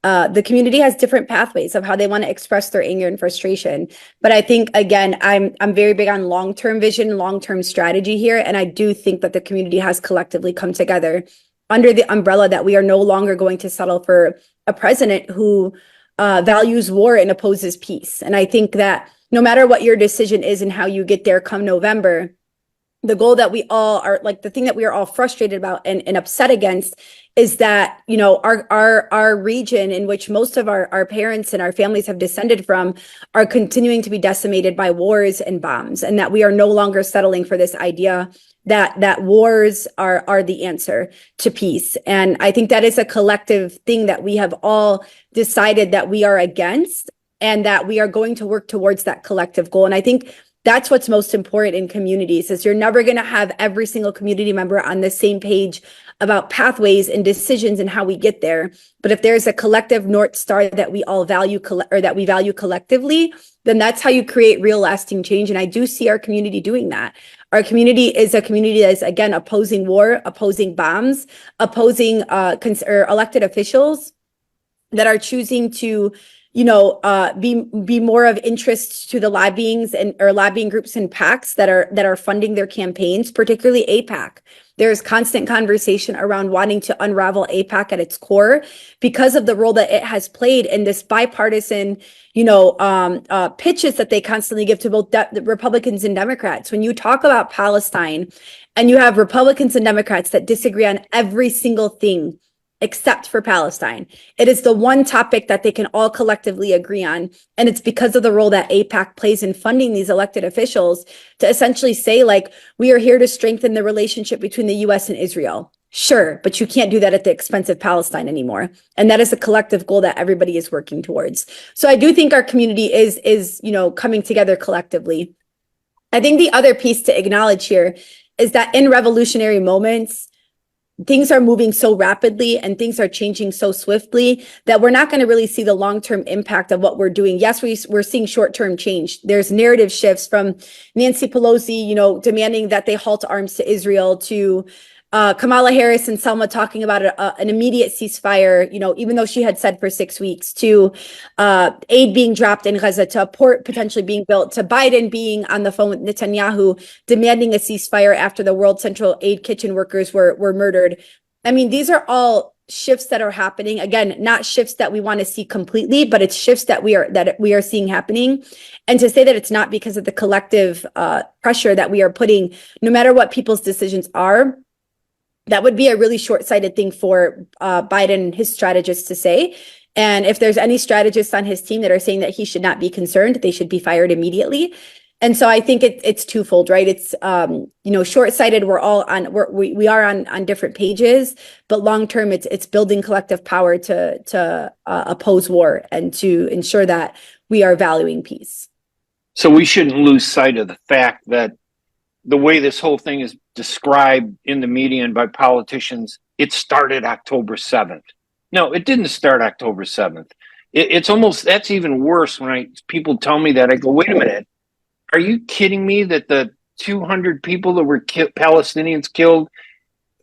the community has different pathways of how they want to express their anger and frustration. But I think, again, I'm very big on long-term vision, long-term strategy here. And I do think that the community has collectively come together under the umbrella that we are no longer going to settle for a president who values war and opposes peace. And I think that no matter what your decision is and how you get there come November, the goal that we all are, like, the thing that we are all frustrated about and upset against is that, you know, our region, in which most of our parents and our families have descended from, are continuing to be decimated by wars and bombs, and that we are no longer settling for this idea that wars are the answer to peace. And I think that is a collective thing that we have all decided that we are against, and that we are going to work towards that collective goal. And I think that's what's most important in communities, is you're never going to have every single community member on the same page about pathways and decisions and how we get there. But if there's a collective North Star that we all value, or that we value collectively, then that's how you create real lasting change. And I do see our community doing that. Our community is a community that is, again, opposing war, opposing bombs, opposing or elected officials that are choosing to, you know, be more of interest to the lobbyings or lobbying groups and PACs that are funding their campaigns, particularly AIPAC. There's constant conversation around wanting to unravel AIPAC at its core because of the role that it has played in this bipartisan, you know, pitches that they constantly give to both the Republicans and Democrats. When you talk about Palestine and you have Republicans and Democrats that disagree on every single thing except for Palestine, it is the one topic that they can all collectively agree on. And it's because of the role that AIPAC plays in funding these elected officials to essentially say, like, we are here to strengthen the relationship between the US and Israel. Sure, but you can't do that at the expense of Palestine anymore. And that is a collective goal that everybody is working towards. So I do think our community is, you know, coming together collectively. I think the other piece to acknowledge here is that in revolutionary moments, things are moving so rapidly and things are changing so swiftly that we're not going to really see the long-term impact of what we're doing. Yes, we're seeing short-term change. There's narrative shifts from Nancy Pelosi, you know, demanding that they halt arms to Israel, to Kamala Harris and Selma talking about an immediate ceasefire, you know, even though she had said for 6 weeks, to aid being dropped in Gaza, to a port potentially being built, to Biden being on the phone with Netanyahu demanding a ceasefire after the World Central Aid kitchen workers were murdered. I mean, these are all shifts that are happening. Again, not shifts that we want to see completely, but it's shifts that we are seeing happening. And to say that it's not because of the collective pressure that we are putting, no matter what people's decisions are, that would be a really short-sighted thing for Biden and his strategists to say. And if there's any strategists on his team that are saying that he should not be concerned, they should be fired immediately. And so I think it's twofold, right? It's you know, short-sighted. We're all on we are on different pages, but long-term, it's building collective power to oppose war and to ensure that we are valuing peace. So we shouldn't lose sight of the fact that the way this whole thing is described in the media and by politicians, it started October 7th. No, it didn't start October 7th. It's almost, that's even worse when people tell me that. I go, wait a minute, are you kidding me that the 200 people that were Palestinians killed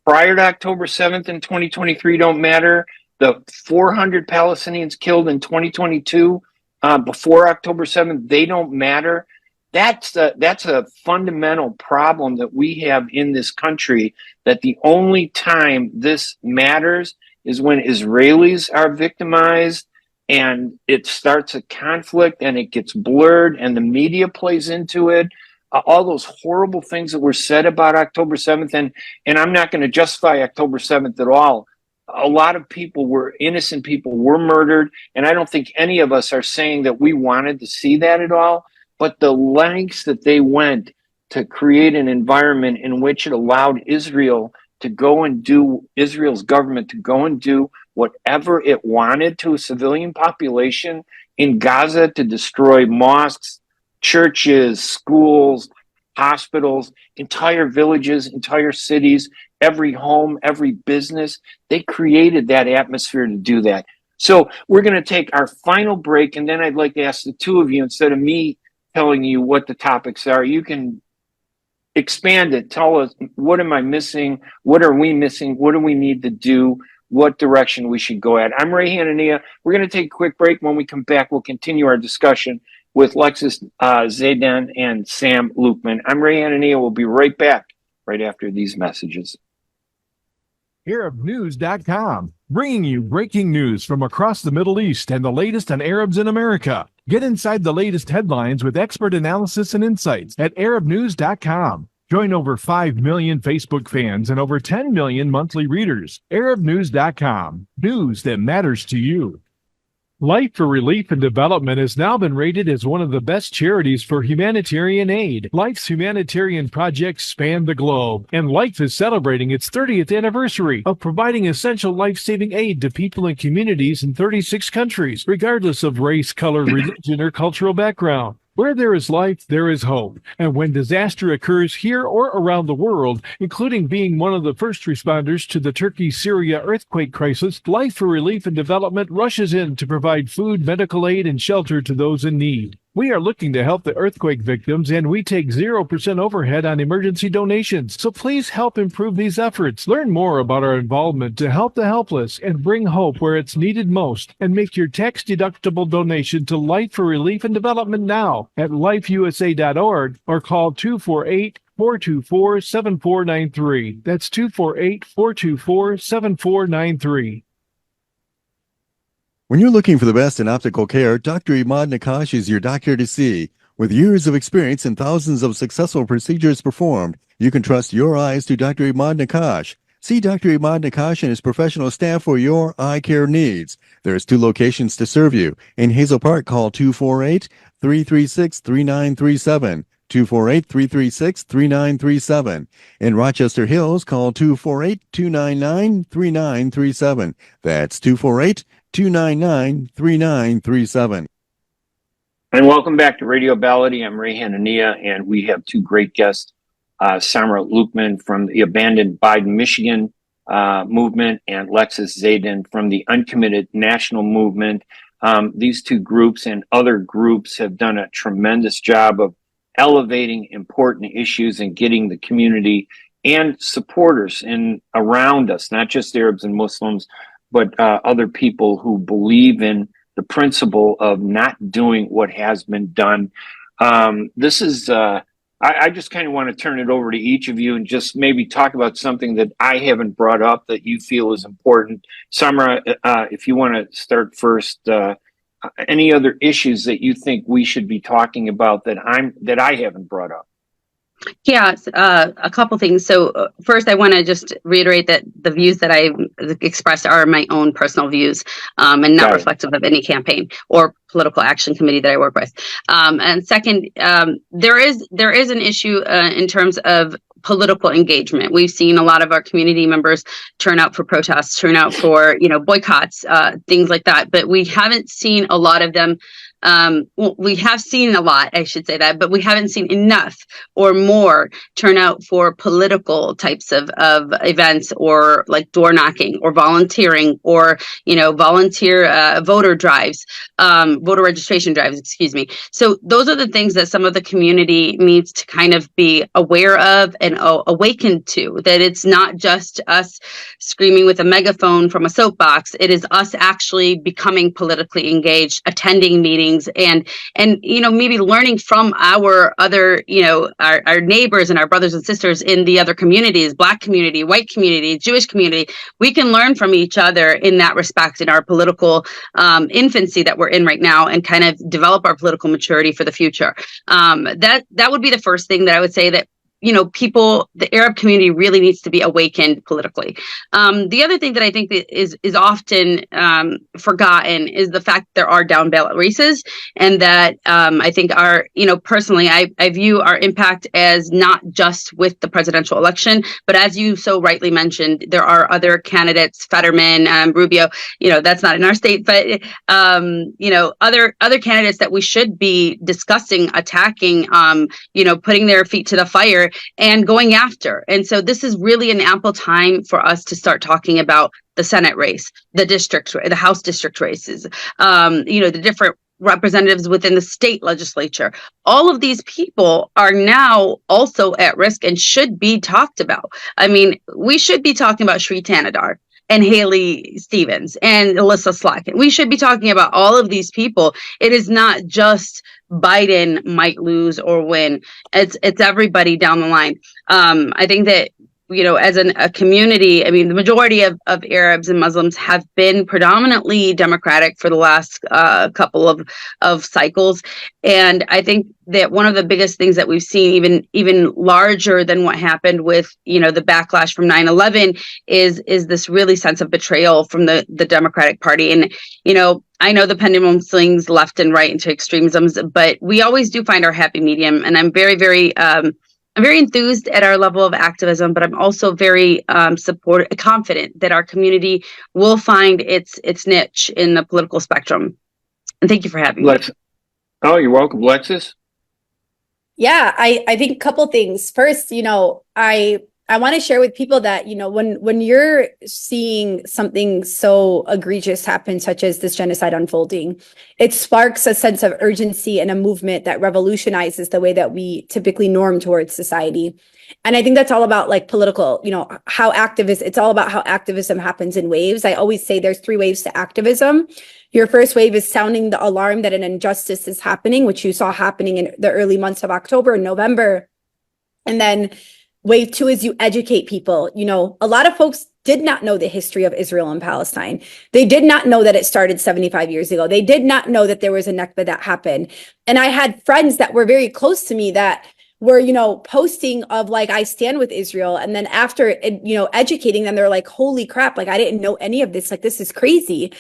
prior to October 7th in 2023 don't matter? The 400 Palestinians killed in 2022 before October 7th, they don't matter? That's a fundamental problem that we have in this country, that the only time this matters is when Israelis are victimized and it starts a conflict and it gets blurred and the media plays into it. All those horrible things that were said about October 7th, and I'm not going to justify October 7th at all. A lot of innocent people were murdered, and I don't think any of us are saying that we wanted to see that at all. But the lengths that they went to create an environment in which it allowed Israel's government to go and do whatever it wanted to a civilian population in Gaza, to destroy mosques, churches, schools, hospitals, entire villages, entire cities, every home, every business. They created that atmosphere to do that. So we're going to take our final break, and then I'd like to ask the two of you, instead of me telling you what the topics are, you can expand it. Tell us, what am I missing? What are we missing? What do we need to do? What direction we should go at? I'm Ray Hanania. We're going to take a quick break. When we come back, we'll continue our discussion with Lexus Zayden and Sam Lukman. I'm Ray Hanania. We'll be right back right after these messages. ArabNews.com, bringing you breaking news from across the Middle East and the latest on Arabs in America. Get inside the latest headlines with expert analysis and insights at ArabNews.com. Join over 5 million Facebook fans and over 10 million monthly readers. ArabNews.com, news that matters to you. Life for Relief and Development has now been rated as one of the best charities for humanitarian aid. Life's humanitarian projects span the globe, and Life is celebrating its 30th anniversary of providing essential life-saving aid to people and communities in 36 countries, regardless of race, color, religion, or cultural background. Where there is life, there is hope. And when disaster occurs here or around the world, including being one of the first responders to the Turkey-Syria earthquake crisis, Life for Relief and Development rushes in to provide food, medical aid, and shelter to those in need. We are looking to help the earthquake victims, and we take 0% overhead on emergency donations. So please help improve these efforts. Learn more about our involvement to help the helpless and bring hope where it's needed most. And make your tax-deductible donation to Life for Relief and Development now at lifeusa.org or call 248-424-7493. That's 248-424-7493. When you're looking for the best in optical care, Dr. Imad Nakash is your doctor to see. With years of experience and thousands of successful procedures performed, you can trust your eyes to Dr. Imad Nakash. See Dr. Imad Nakash and his professional staff for your eye care needs. There's 2 locations to serve you. In Hazel Park, call 248-336-3937. 248-336-3937. In Rochester Hills, call 248-299-3937. That's 248-299-3937. And welcome back to Radio Baladi. I'm Ray Hanania, and we have 2 great guests, Samra Lukman from the Abandoned Biden, Michigan movement, and Lexus Zayden from the Uncommitted National Movement. These 2 groups and other groups have done a tremendous job of elevating important issues and getting the community and supporters in around us, not just Arabs and Muslims, but other people who believe in the principle of not doing what has been done. This is, I just kind of want to turn it over to each of you and just maybe talk about something that I haven't brought up that you feel is important. Samra, if you want to start first, any other issues that you think we should be talking about that I haven't brought up? Yeah, a couple things. So first, I want to just reiterate that the views that I expressed are my own personal views and not reflective of any campaign or political action committee that I work with. And second, there is an issue in terms of political engagement. We've seen a lot of our community members turn out for protests, turn out for, boycotts, things like that. But we haven't seen a lot of them. Well, we have seen a lot, I should say that, but we haven't seen enough or more turn out for political types of events, or like door knocking or volunteering, or, volunteer voter drives, voter registration drives, excuse me. So those are the things that some of the community needs to kind of be aware of and awakened to, that it's not just us screaming with a megaphone from a soapbox. It is us actually becoming politically engaged, attending meetings, and maybe learning from our other, our neighbors and our brothers and sisters in the other communities, Black community, white community, Jewish community. We can learn from each other in that respect in our political infancy that we're in right now, and kind of develop our political maturity for the future. That would be the first thing that I would say, that people, the Arab community really needs to be awakened politically. The other thing that I think that is often forgotten is the fact there are down ballot races, and that I think personally, I view our impact as not just with the presidential election, but as you so rightly mentioned, there are other candidates, Fetterman, Rubio, that's not in our state, but other candidates that we should be discussing, attacking, putting their feet to the fire and going after. And so this is really an ample time for us to start talking about the Senate race, the House district races, the different representatives within the state legislature. All of these people are now also at risk and should be talked about. I mean, we should be talking about Shri Tanadar and Haley Stevens and Alyssa Slacken. We should be talking about all of these people. It is not just Biden might lose or win. It's everybody down the line. I think that, as a community, I mean, the majority of Arabs and Muslims have been predominantly Democratic for the last couple of cycles. And I think that one of the biggest things that we've seen, even larger than what happened with, the backlash from 9/11 is this really sense of betrayal from the Democratic Party. And, I know the pendulum swings left and right into extremisms, but we always do find our happy medium. And I'm very, very, I'm very enthused at our level of activism, but I'm also very confident that our community will find its niche in the political spectrum. And thank you for having me. Oh, you're welcome. Lexus? Yeah, I think a couple things. First, I want to share with people that, when you're seeing something so egregious happen, such as this genocide unfolding, it sparks a sense of urgency and a movement that revolutionizes the way that we typically norm towards society. And I think that's all about political, it's all about how activism happens in waves. I always say there's 3 waves to activism. Your first wave is sounding the alarm that an injustice is happening, which you saw happening in the early months of October and November. And then wave 2 is you educate people. A lot of folks did not know the history of Israel and Palestine. They did not know that it started 75 years ago. They did not know that there was a Nakba that happened. And I had friends that were very close to me that were, posting of I stand with Israel. And then after, educating them, they're like, holy crap, I didn't know any of this. This is crazy.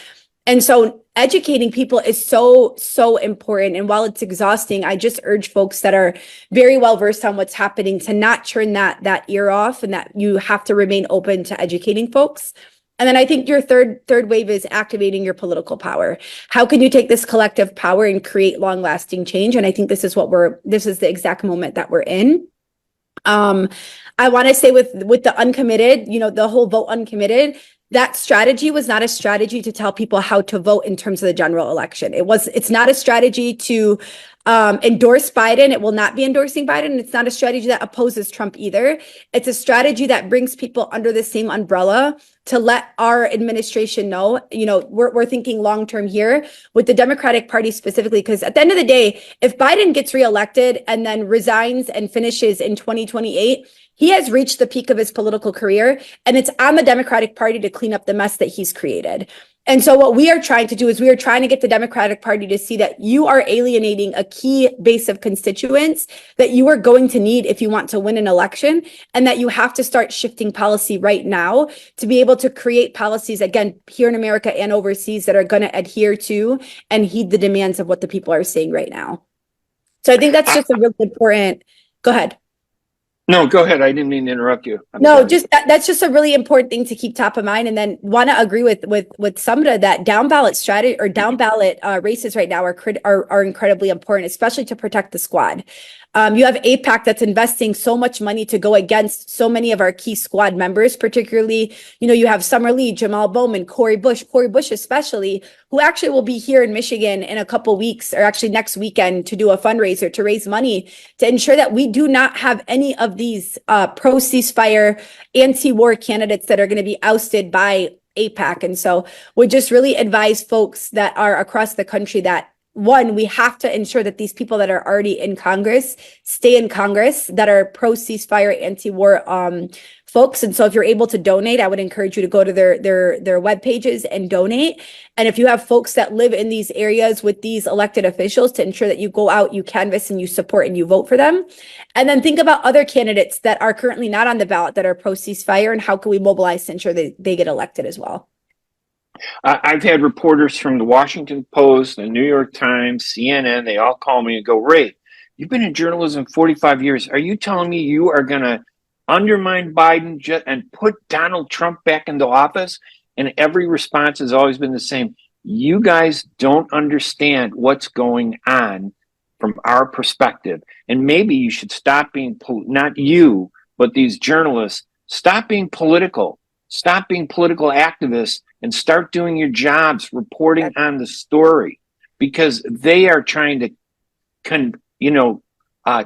And so educating people is so, so important. And while it's exhausting, I just urge folks that are very well versed on what's happening to not turn that ear off, and that you have to remain open to educating folks. And then I think your third wave is activating your political power. How can you take this collective power and create long lasting change? And I think this is the exact moment that we're in. I want to say with the uncommitted, the whole vote uncommitted, that strategy was not a strategy to tell people how to vote in terms of the general election. It's not a strategy to endorse Biden. It will not be endorsing Biden. It's not a strategy that opposes Trump either. It's a strategy that brings people under the same umbrella to let our administration know, we're thinking long term here with the Democratic Party specifically, because at the end of the day, if Biden gets reelected and then resigns and finishes in 2028, he has reached the peak of his political career, and it's on the Democratic Party to clean up the mess that he's created. And so what we are trying to do is we are trying to get the Democratic Party to see that you are alienating a key base of constituents that you are going to need if you want to win an election, and that you have to start shifting policy right now to be able to create policies, again, here in America and overseas, that are going to adhere to and heed the demands of what the people are saying right now. So I think that's just a really important, go ahead. No, go ahead. I didn't mean to interrupt you. Just that's just a really important thing to keep top of mind. And then want to agree with Samra that down ballot strategy or down ballot races right now are incredibly important, especially to protect the squad. You have AIPAC that's investing so much money to go against so many of our key squad members, particularly, you have Summer Lee, Jamal Bowman, Cori Bush especially, who actually will be here in Michigan in a couple weeks, or actually next weekend, to do a fundraiser to raise money to ensure that we do not have any of these pro-ceasefire, anti-war candidates that are going to be ousted by AIPAC. And so we just really advise folks that are across the country that one, we have to ensure that these people that are already in Congress stay in Congress, that are pro ceasefire, anti-war folks. And so if you're able to donate, I would encourage you to go to their web pages and donate. And if you have folks that live in these areas with these elected officials, to ensure that you go out, you canvass, and you support and you vote for them. And then think about other candidates that are currently not on the ballot that are pro ceasefire, and how can we mobilize to ensure that they get elected as well. I've had reporters from the Washington Post, the New York Times, CNN, they all call me and go, Ray, you've been in journalism 45 years. Are you telling me you are going to undermine Biden and put Donald Trump back into office? And every response has always been the same. You guys don't understand what's going on from our perspective. And maybe you should stop being, not you, but these journalists, stop being political. Stop being political activists and start doing your jobs, reporting on the story, because they are trying to,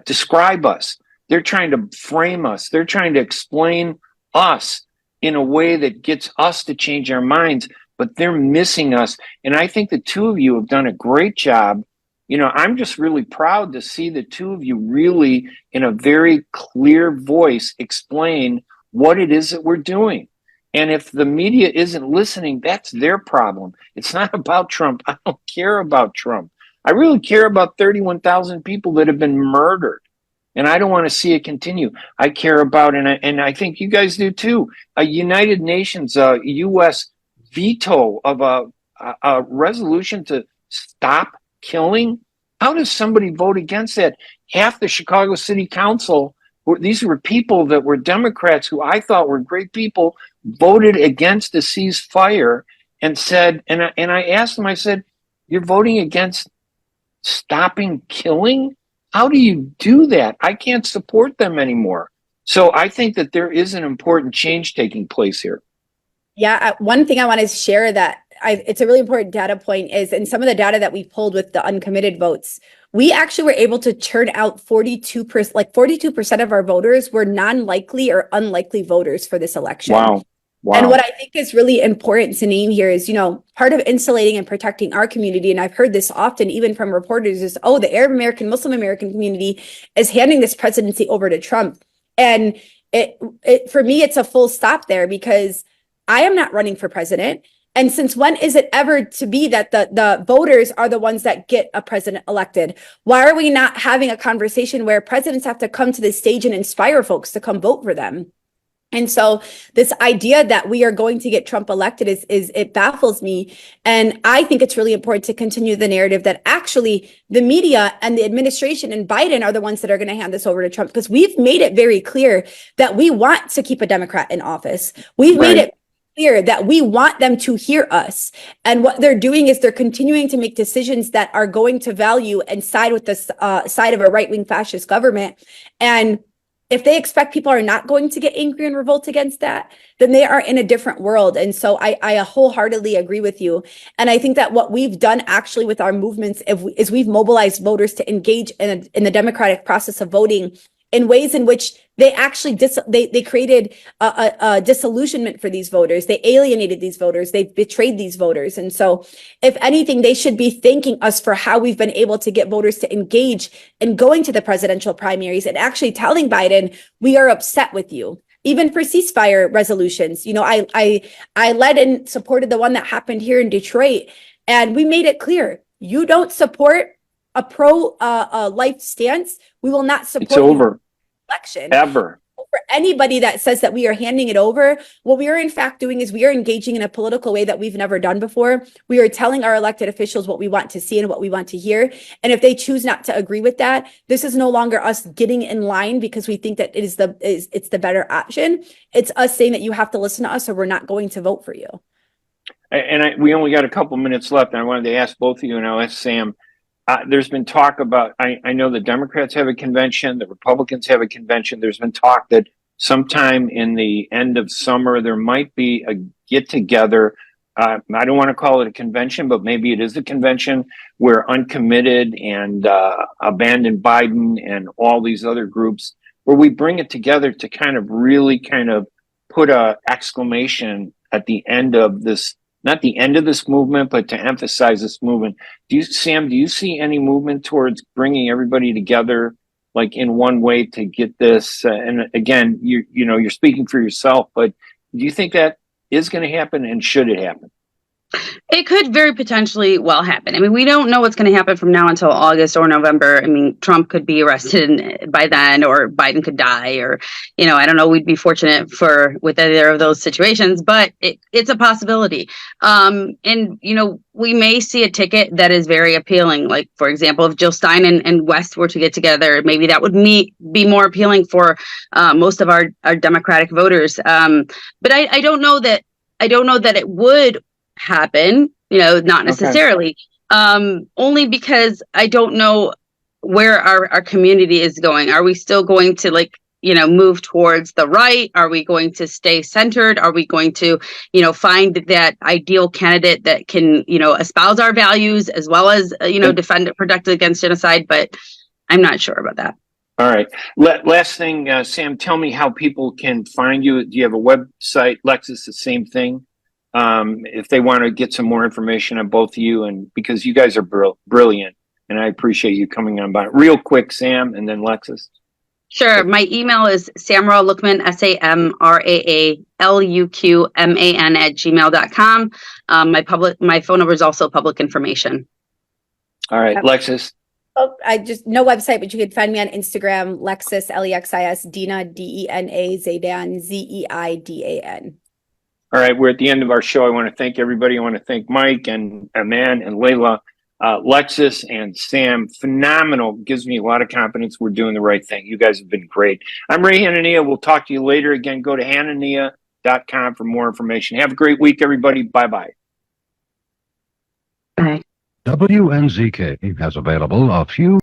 describe us. They're trying to frame us. They're trying to explain us in a way that gets us to change our minds, but they're missing us. And I think the two of you have done a great job. I'm just really proud to see the two of you really, in a very clear voice, explain what it is that we're doing. And if the media isn't listening, that's their problem. It's not about Trump. I don't care about Trump. I really care about 31,000 people that have been murdered. And I don't want to see it continue. I care about, and I think you guys do too, a United Nations, U.S. veto of a resolution to stop killing. How does somebody vote against that? Half the Chicago City Council, these were people that were Democrats who I thought were great people, voted against the ceasefire and said, and I asked them, I said, you're voting against stopping killing? How do you do that? I can't support them anymore. So I think that there is an important change taking place here. Yeah, one thing I want to share that it's a really important data point is, in some of the data that we pulled with the uncommitted votes, we actually were able to churn out 42% of our voters were non-likely or unlikely voters for this election. Wow. And what I think is really important to name here is, part of insulating and protecting our community, and I've heard this often, even from reporters, is, the Arab American, Muslim American community is handing this presidency over to Trump. And it for me, it's a full stop there, because I am not running for president. And since when is it ever to be that the voters are the ones that get a president elected? Why are we not having a conversation where presidents have to come to the stage and inspire folks to come vote for them? And so this idea that we are going to get Trump elected is it baffles me. And I think it's really important to continue the narrative that actually the media and the administration and Biden are the ones that are going to hand this over to Trump, because we've made it very clear that we want to keep a Democrat in office. We've made it clear that we want them to hear us. And what they're doing is they're continuing to make decisions that are going to value and side with the side of a right-wing fascist government. And if they expect people are not going to get angry and revolt against that, then they are in a different world. And so I wholeheartedly agree with you. And I think that what we've done actually with our movements is we've mobilized voters to engage in the democratic process of voting in ways in which they actually they created a disillusionment for these voters. They alienated these voters. They betrayed these voters. And so if anything, they should be thanking us for how we've been able to get voters to engage in going to the presidential primaries and actually telling Biden, we are upset with you. Even for ceasefire resolutions, I led and supported the one that happened here in Detroit. And we made it clear, you don't support a pro-life stance, we will not support it's over. Election ever. For anybody that says that we are handing it over, what we are in fact doing is we are engaging in a political way that we've never done before. We are telling our elected officials what we want to see and what we want to hear. And if they choose not to agree with that, this is no longer us getting in line because we think that it's the better option. It's us saying that you have to listen to us or we're not going to vote for you. And we only got a couple minutes left, and I wanted to ask both of you, and I'll ask Sam. There's been talk about, I know the Democrats have a convention, the Republicans have a convention. There's been talk that sometime in the end of summer, there might be a get together. I don't want to call it a convention, but maybe it is a convention where Uncommitted and Abandon Biden and all these other groups, where we bring it together to kind of really kind of put a exclamation at the end of this not the end of this movement, but to emphasize this movement. Sam, do you see any movement towards bringing everybody together, like in one way to get this? And again, you're speaking for yourself, but do you think that is going to happen, and should it happen? It could very potentially well happen. I mean, we don't know what's going to happen from now until August or November. I mean, Trump could be arrested by then, or Biden could die, or, I don't know. We'd be fortunate with either of those situations, but it's a possibility. And, we may see a ticket that is very appealing. Like, for example, if Jill Stein and West were to get together, maybe that would be more appealing for most of our Democratic voters. But I don't know that it would happen, not necessarily. Okay. Only because I don't know where our community is going. Are we still going to move towards the right? Are we going to stay centered? Are we going to, find that ideal candidate that can, espouse our values as well as, defend it, protect against genocide? But I'm not sure about that. All right. Last thing, Sam, tell me how people can find you. Do you have a website? Lexus, the same thing. If they want to get some more information on both of you, and because you guys are brilliant, and I appreciate you coming on by. Real quick, Sam, and then Lexus. Sure. My email is samraaluqman, SAMRAALUQMAN @gmail.com. My phone number is also public information. All right, Lexus. Oh, no website, but you can find me on Instagram, Lexis, Lexis, Dina, DENA, Zaidan, ZEIDAN. All right, we're at the end of our show. I want to thank everybody. I want to thank Mike and Aman and Layla, Lexus and Sam. Phenomenal. Gives me a lot of confidence we're doing the right thing. You guys have been great. I'm Ray Hanania. We'll talk to you later. Again, go to hanania.com for more information. Have a great week, everybody. Bye-bye. Bye. WNZK has available a few